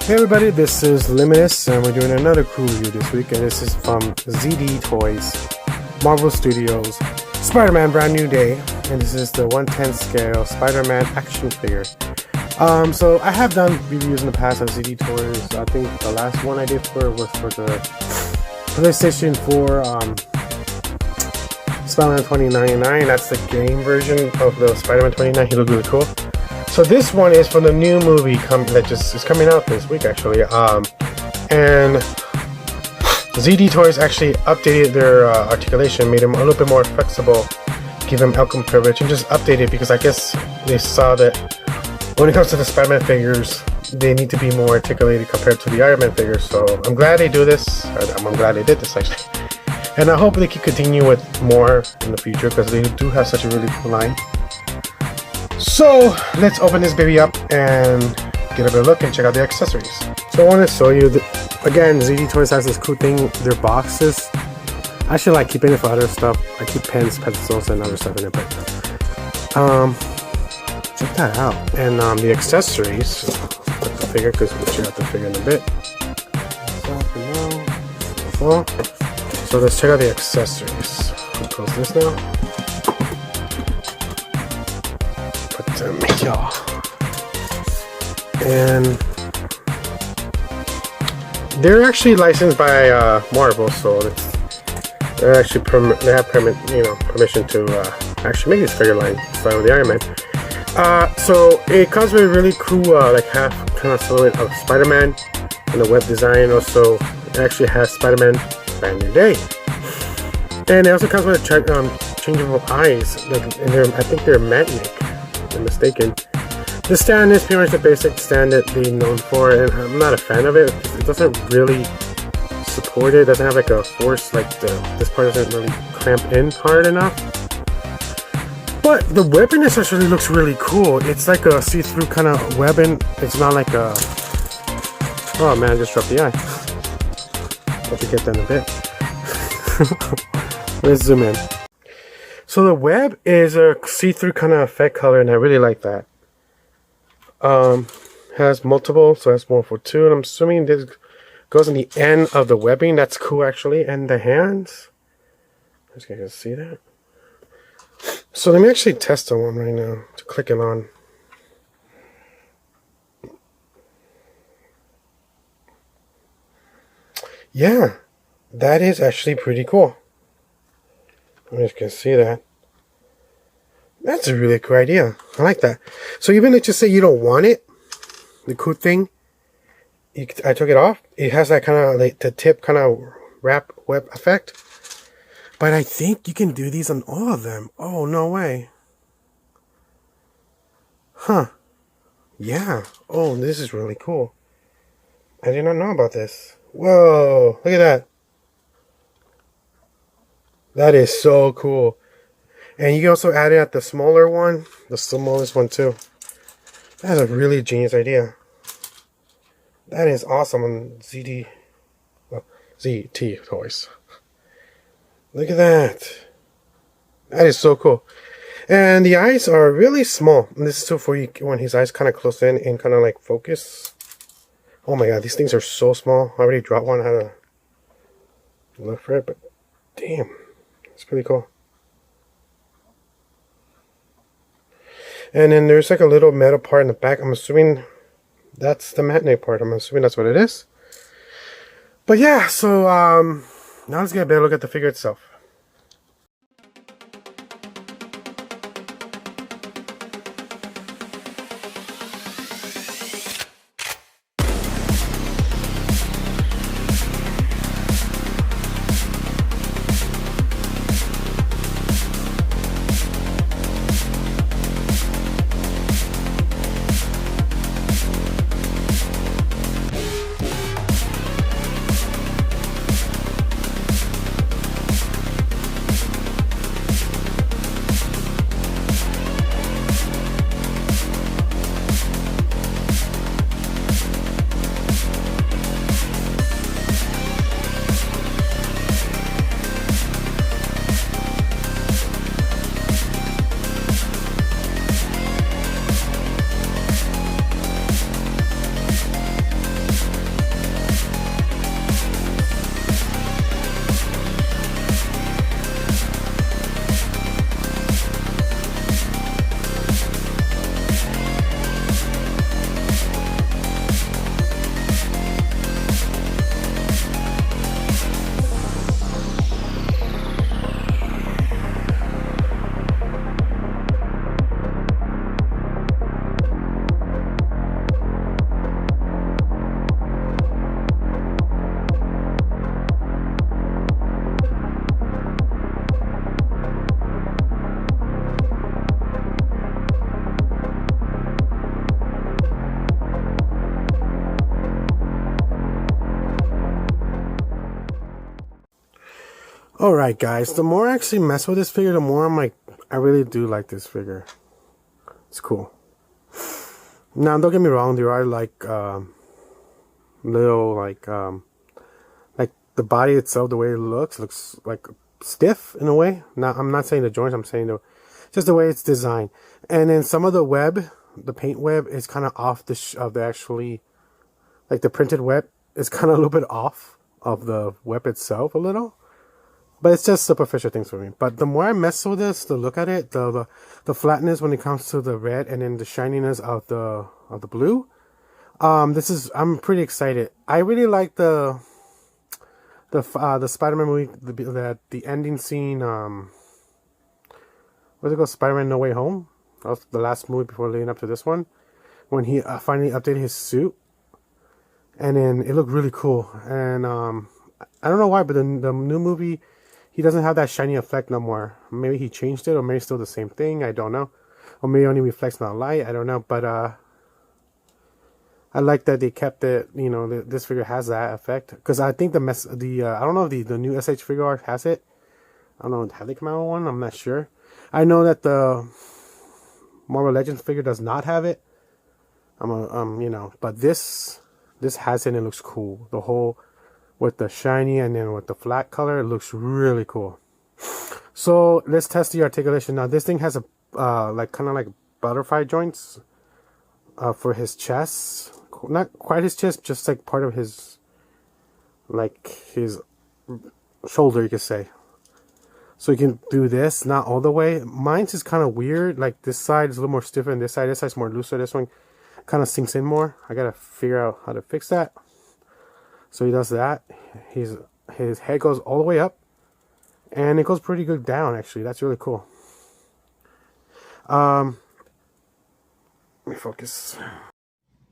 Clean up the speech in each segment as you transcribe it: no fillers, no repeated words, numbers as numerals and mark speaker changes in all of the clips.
Speaker 1: Hey everybody, this is Limitless, and we're doing another cool review this week, and this is from ZD Toys, Marvel Studios, Spider-Man Brand New Day, and this is the 1/10 scale Spider-Man action figure. So I have done reviews in the past of ZD Toys. I think the last one I did was for the PlayStation 4 Spider-Man 2099. That's the game version of the Spider-Man 2099. He looked really cool. So this one is from the new movie that just is coming out this week actually, and ZD Toys actually updated their articulation, made them a little bit more flexible, give them outcome privilege, and just updated because I guess they saw that when it comes to the Spider-Man figures, they need to be more articulated compared to the Iron Man figures. So I'm glad they do this. I'm glad they did this actually, and I hope they can continue with more in the future because they do have such a really cool line. So let's open this baby up and get a better look and check out the accessories. So I want to show you, again, ZD Toys has this cool thing, their boxes. I actually like keeping it for other stuff. I keep pens, pencils, and other stuff in it, but check that out. And the accessories, put the figure, because we'll check out the figure in a bit. So let's check out the accessories. We'll close this now. And they're actually licensed by Marvel, so they're actually they have permission to actually make this figure line starting with the Iron Man. So it comes with a really cool like half kind of silhouette of Spider-Man and the web design. Also, it actually has Spider-Man Brand New Day, and it also comes with changeable eyes. And I think they're magnetic. I'm mistaken. The stand is pretty much the basic stand that they're known for, and I'm not a fan of it. It doesn't really support it. It doesn't have like a force, like this part doesn't really clamp in hard enough. But the webbing actually looks really cool. It's like a see-through kind of webbing. It's not like a... Oh man, I just dropped the eye. Hope you get that in a bit. Let's zoom in. So the web is a see-through kind of effect color, and I really like that. Has multiple, so that's 1 for 2, and I'm assuming this goes on the end of the webbing. That's cool actually. And the hands, I just can see that. So let me actually test on one right now to click it on. Yeah, that is actually pretty cool. You guys can see that. That's a really cool idea. I like that. So even if you say you don't want it, the cool thing, I took it off. It has that kind of like the tip kind of wrap web effect. But I think you can do these on all of them. Oh, no way. Huh. Yeah. Oh, this is really cool. I did not know about this. Whoa. Look at that. That is so cool. And you can also add it at the smaller one, the smallest one too. That's a really genius idea. That is awesome on ZT Toys. Look at that. That is so cool. And the eyes are really small. And this is so for you when his eyes kind of close in and kind of like focus. Oh my god, these things are so small. I already dropped one. I had to look for it, but damn. It's pretty cool. And then there's like a little metal part in the back. I'm assuming that's the magnet part. I'm assuming that's what it is. But yeah, so now let's get a better look at the figure itself. Alright guys, the more I actually mess with this figure, the more I'm like, I really do like this figure. It's cool. Now don't get me wrong, there are like little like the body itself, the way it looks like stiff in a way. Now I'm not saying the joints, I'm saying just the way it's designed. And then some of the web, the paint web is kind of off of the actually, like the printed web is kind of a little bit off of the web itself a little. But it's just superficial things for me. But the more I mess with this, to look at it, the flatness when it comes to the red, and then the shininess of the blue. I'm pretty excited. I really like the Spider-Man movie, the ending scene. What's it called? Spider-Man No Way Home. That was the last movie before leading up to this one, when he finally updated his suit, and then it looked really cool. And I don't know why, but the new movie, he doesn't have that shiny effect no more. Maybe he changed it, or maybe it's still the same thing. I don't know. Or maybe it only reflects in the light. I don't know. But I like that they kept it. You know, this figure has that effect. Because I think I don't know if the new SH figure art has it. I don't know. Have they come out with one? I'm not sure. I know that the Marvel Legends figure does not have it. You know, but this has it and it looks cool. The whole, with the shiny and then with the flat color, it looks really cool. So let's test the articulation. Now this thing has a like kind of like butterfly joints for his chest. Not quite his chest, just like part of his, like his shoulder, you could say. So you can do this, not all the way. Mine's is kind of weird. Like this side is a little more stiffer than this side. This side's more looser. This one kind of sinks in more. I gotta figure out how to fix that. So he does that. His head goes all the way up, and it goes pretty good down. Actually, that's really cool. Let me focus.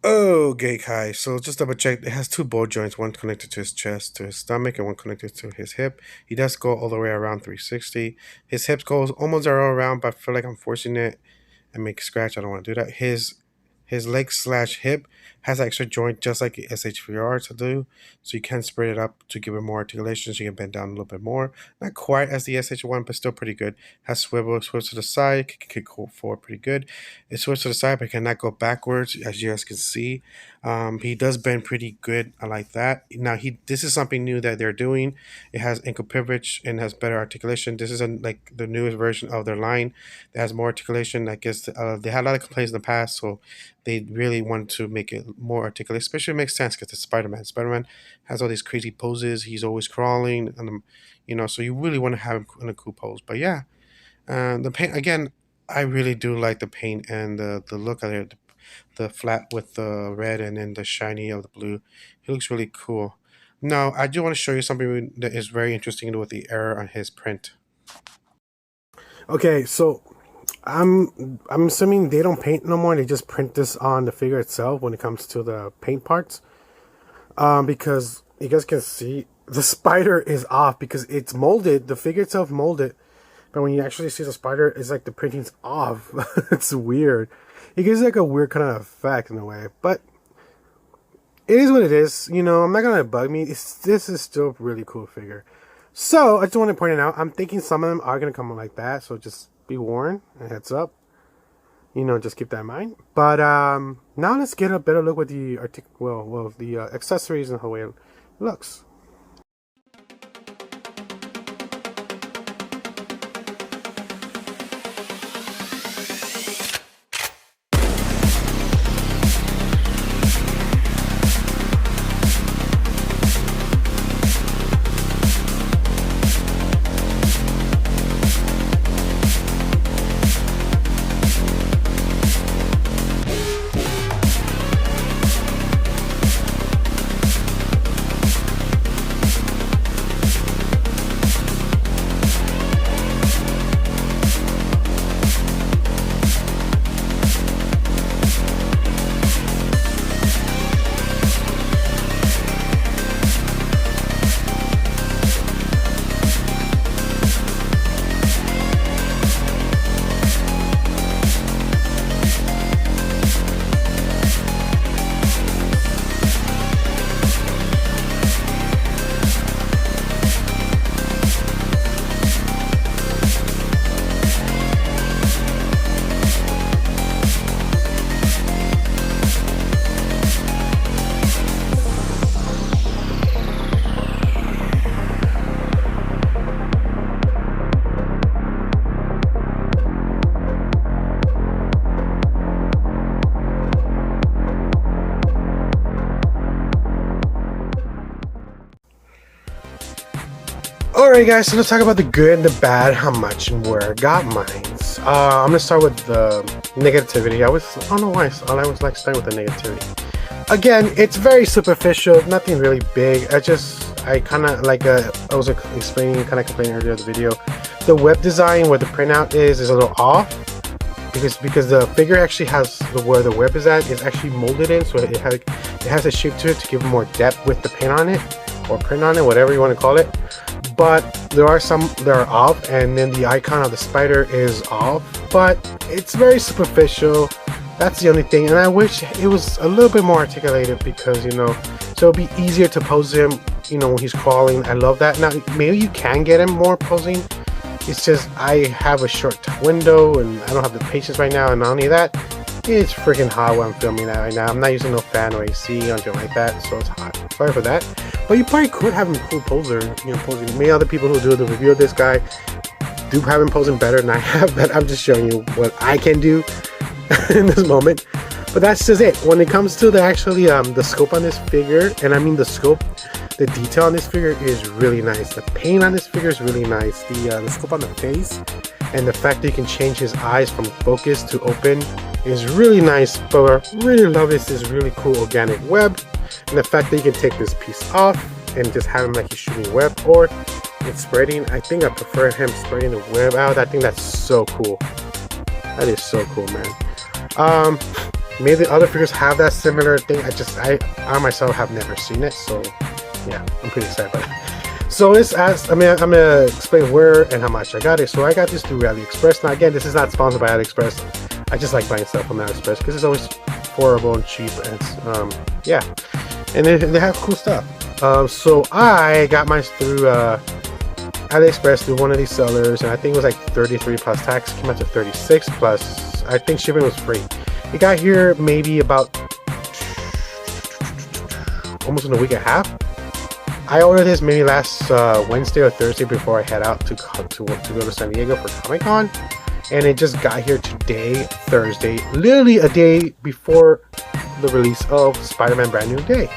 Speaker 1: Okay, Kai. So just double check. It has two ball joints, one connected to his chest, to his stomach, and one connected to his hip. He does go all the way around 360. His hips goes almost all around, but I feel like I'm forcing it and make a scratch. I don't want to do that. His leg / hip has an extra joint, just like SH3R to do. So you can spread it up to give it more articulation, so you can bend down a little bit more. Not quite as the SH1, but still pretty good. Has swivel to the side, can go forward pretty good. It swivels to the side, but cannot go backwards, as you guys can see. He does bend pretty good. I like that. Now this is something new that they're doing. It has ankle privilege and has better articulation. This is like the newest version of their line that has more articulation. I guess they had a lot of complaints in the past, so they really want to make it more articulate. Especially makes sense because it's Spider-Man. Spider-Man has all these crazy poses. He's always crawling, and you know, so you really want to have him in a cool pose. But yeah, the paint again. I really do like the paint and the look of it. The flat with the red and then the shiny of the blue. It looks really cool. Now, I do want to show you something that is very interesting with the error on his print. Okay, so I'm assuming they don't paint no more. They just print this on the figure itself when it comes to the paint parts. Because you guys can see the spider is off because it's molded. The figure itself molded. But when you actually see the spider, it's like the printing's off. It's weird. It gives like a weird kind of effect in a way. But it is what it is. You know, I'm not going to bug me. This is still a really cool figure. So, I just want to point it out. I'm thinking some of them are going to come out like that. So, just be warned. A heads up. You know, just keep that in mind. But now let's get a better look with the accessories and how it looks. Alright guys, so let's talk about the good and the bad, how much and where I got mine. I'm gonna start with the negativity. I don't know why, I was like starting with the negativity. Again, it's very superficial, nothing really big. I kind of like, I was explaining, kind of complaining earlier in the video. The web design where the printout is a little off. Because the figure actually has where the web is at is actually molded in, so it has a shape to it to give more depth with the paint on it, or print on it, whatever you want to call it. But there are some that are off, and then the icon of the spider is off, but it's very superficial. That's the only thing, and I wish it was a little bit more articulated, because so it'll be easier to pose him when he's crawling. I love that. Now maybe you can get him more posing. It's just I have a short window and I don't have the patience right now, and not only that, it's freaking hot when I'm filming that right now. I'm not using no fan or AC or anything like that, so it's hot. Sorry for that. But you probably could have him cool poser, posing. Many other people who do the review of this guy do have him posing better than I have, but I'm just showing you what I can do in this moment. But that's just it. When it comes to the scope on this figure, and I mean the scope, the detail on this figure is really nice. The paint on this figure is really nice. The scope on the face and the fact that you can change his eyes from focus to open is really nice. But I really love this really cool organic web, and the fact that you can take this piece off and just have him like he's shooting web, or it's spreading. I think I prefer him spreading the web out. I think that's so cool. That is so cool, man. Maybe the other figures have that similar thing. I myself have never seen it, so yeah, I'm pretty excited about it. So I'm gonna explain where and how much I got it. So I got this through AliExpress. Now again, this is not sponsored by AliExpress. I just like buying stuff from AliExpress because it's always affordable and cheap, and yeah, and they have cool stuff. So I got mine through AliExpress through one of these sellers, and I think it was like 33 plus tax. Came out to 36 plus. I think shipping was free. It got here maybe about almost in a week and a half. I ordered this maybe last Wednesday or Thursday before I head out to go to San Diego for Comic-Con, and it just got here today, Thursday, literally a day before the release of Spider-Man Brand New Day.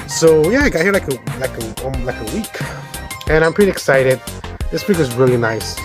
Speaker 1: So yeah, I got here like a week, and I'm pretty excited. This figure is really nice.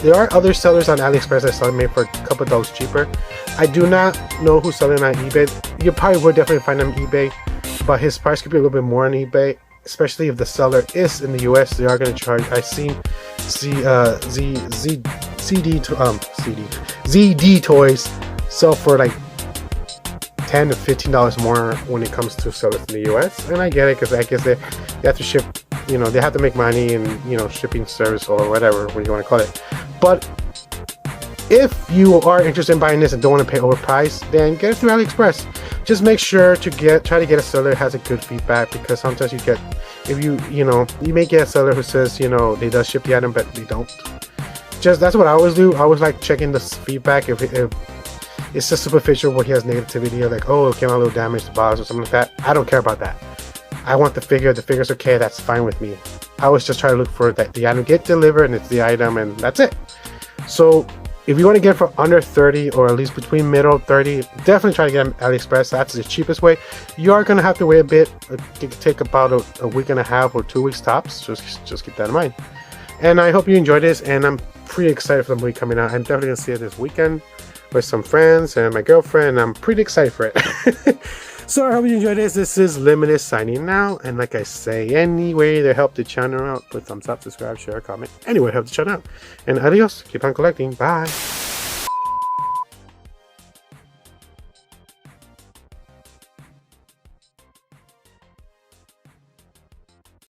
Speaker 1: There are other sellers on AliExpress that sell it maybe for a couple of dollars cheaper. I do not know who's selling on eBay. You probably would definitely find them on eBay, but his price could be a little bit more on eBay, especially if the seller is in the US. They are going to charge. I've seen ZD Toys sell for like $10 to $15 more when it comes to sellers in the US, and I get it, because I guess they have to ship. They have to make money and shipping service or whatever what you want to call it. But if you are interested in buying this and don't want to pay overpriced, then get it through AliExpress. Just make sure to try to get a seller that has a good feedback, because sometimes you may get a seller who says they does ship the item but they don't. That's what I always do. I always like checking the feedback. If it's just superficial where he has negativity, or like, oh, it came out a little damaged, the box or something like that, I don't care about that. I want the figure. The figure's okay. That's fine with me. I always just try to look for that the item get delivered and it's the item, and that's it. So if you want to get it for under 30, or at least between middle 30, definitely try to get them AliExpress. That's the cheapest way. You are going to have to wait a bit. It could take about a week and a half or 2 weeks tops. Just keep that in mind. And I hope you enjoyed this, and I'm pretty excited for the movie coming out. I'm definitely going to see it this weekend with some friends and my girlfriend. I'm pretty excited for it. So I hope you enjoyed this. This is Limited signing out, and like I say, any way to help the channel out, put thumbs up, subscribe, share, comment, any way to help the channel out. And adios, keep on collecting, bye.